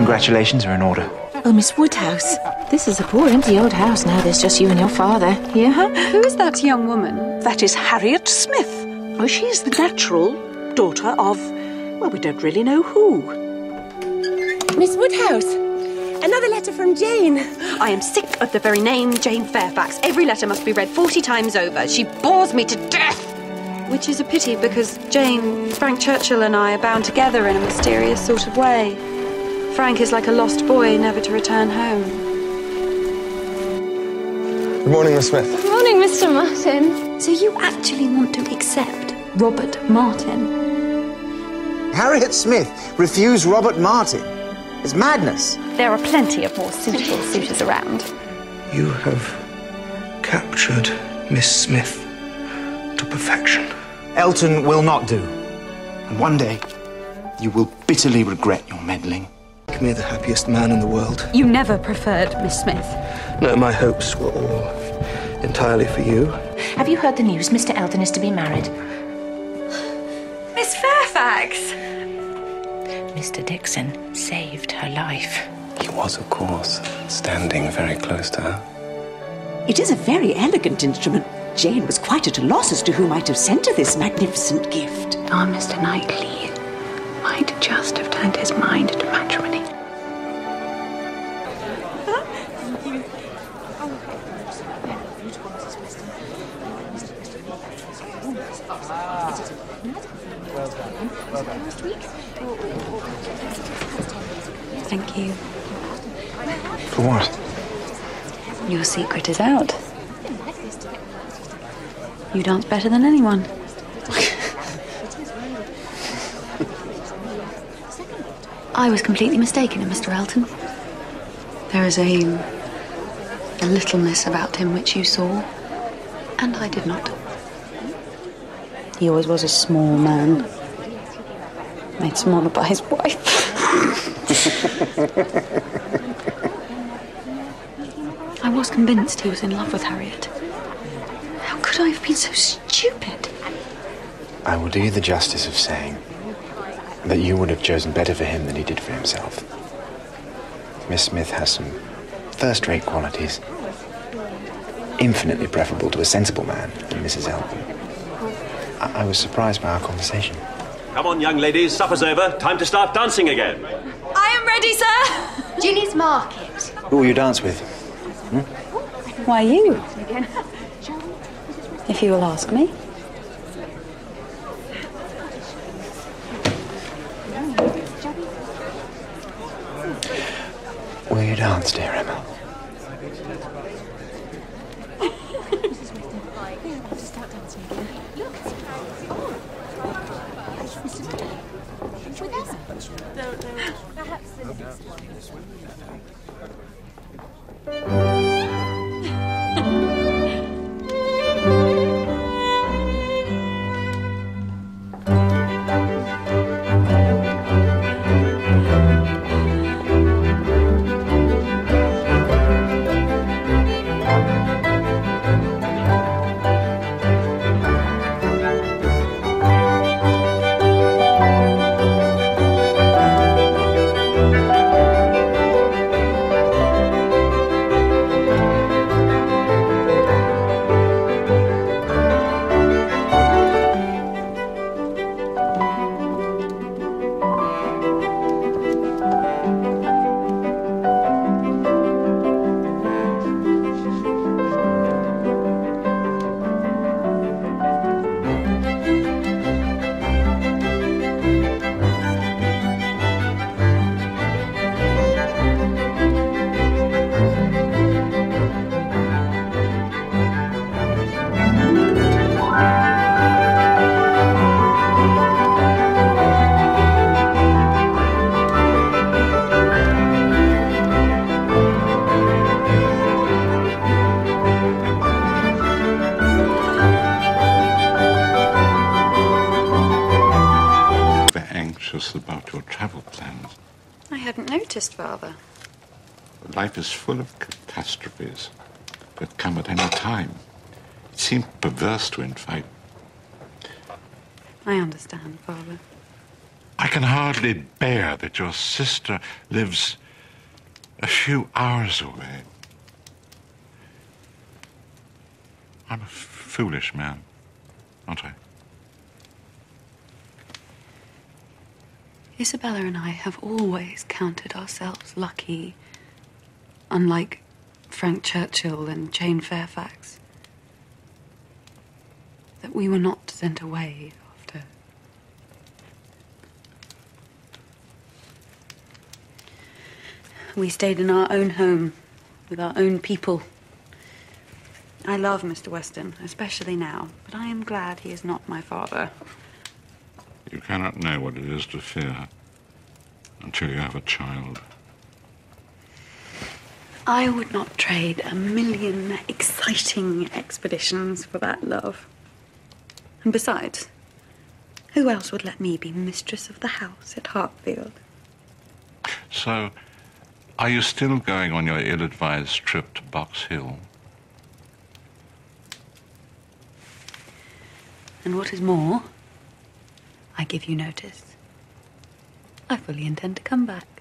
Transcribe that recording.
congratulations are in order. Oh, Miss Woodhouse, this is a poor empty old house now. There's just you and your father here, huh? Who is that young woman? That is Harriet Smith. Oh, she's the natural daughter of, well, we don't really know who. Miss Woodhouse, another letter from Jane. I am sick of the very name Jane Fairfax. Every letter must be read 40 times over. She bores me to death. Which is a pity, because Jane, Frank Churchill and I are bound together in a mysterious sort of way. Frank is like a lost boy, never to return home. Good morning, Miss Smith. Good morning, Mr. Martin. So you actually want to accept Robert Martin? Harriet Smith refused Robert Martin. It's madness. There are plenty of more suitable suitors around. You have captured Miss Smith to perfection. Elton will not do. And one day, you will bitterly regret your meddling. Make me the happiest man in the world. You never preferred Miss Smith. No, my hopes were all entirely for you. Have you heard the news? Mr. Elton is to be married. Miss Fairfax! Mr. Dixon saved her life. He was, of course, standing very close to her. It is a very elegant instrument. Jane was quite at a loss as to who might have sent her this magnificent gift. Our Mr. Knightley might just have turned his mind to matrimony. Thank you. For what? Your secret is out. You dance better than anyone. I was completely mistaken in Mr. Elton. There is a littleness about him which you saw, and I did not. He always was a small man. Made smaller by his wife. I was convinced he was in love with Harriet. How could I have been so stupid? I will do you the justice of saying that you would have chosen better for him than he did for himself. Miss Smith has some first-rate qualities, infinitely preferable to a sensible man than Mrs. Elton. I was surprised by our conversation. Come on, young ladies, supper's over. Time to start dancing again. I am ready, sir! Ginny's Market. Who will you dance with? Why you? If you will ask me. Will you dance, dear Emma? About your travel plans. I hadn't noticed, Father. Life is full of catastrophes that come at any time. It seems perverse to invite. I understand, Father. I can hardly bear that your sister lives a few hours away. I'm a foolish man, aren't I? Isabella and I have always counted ourselves lucky, unlike Frank Churchill and Jane Fairfax, that we were not sent away after. We stayed in our own home with our own people. I love Mr. Weston, especially now, but I am glad he is not my father. You cannot know what it is to fear until you have a child. I would not trade 1,000,000 exciting expeditions for that love. And besides, who else would let me be mistress of the house at Hartfield? So, are you still going on your ill-advised trip to Box Hill? And what is more, I give you notice. I fully intend to come back.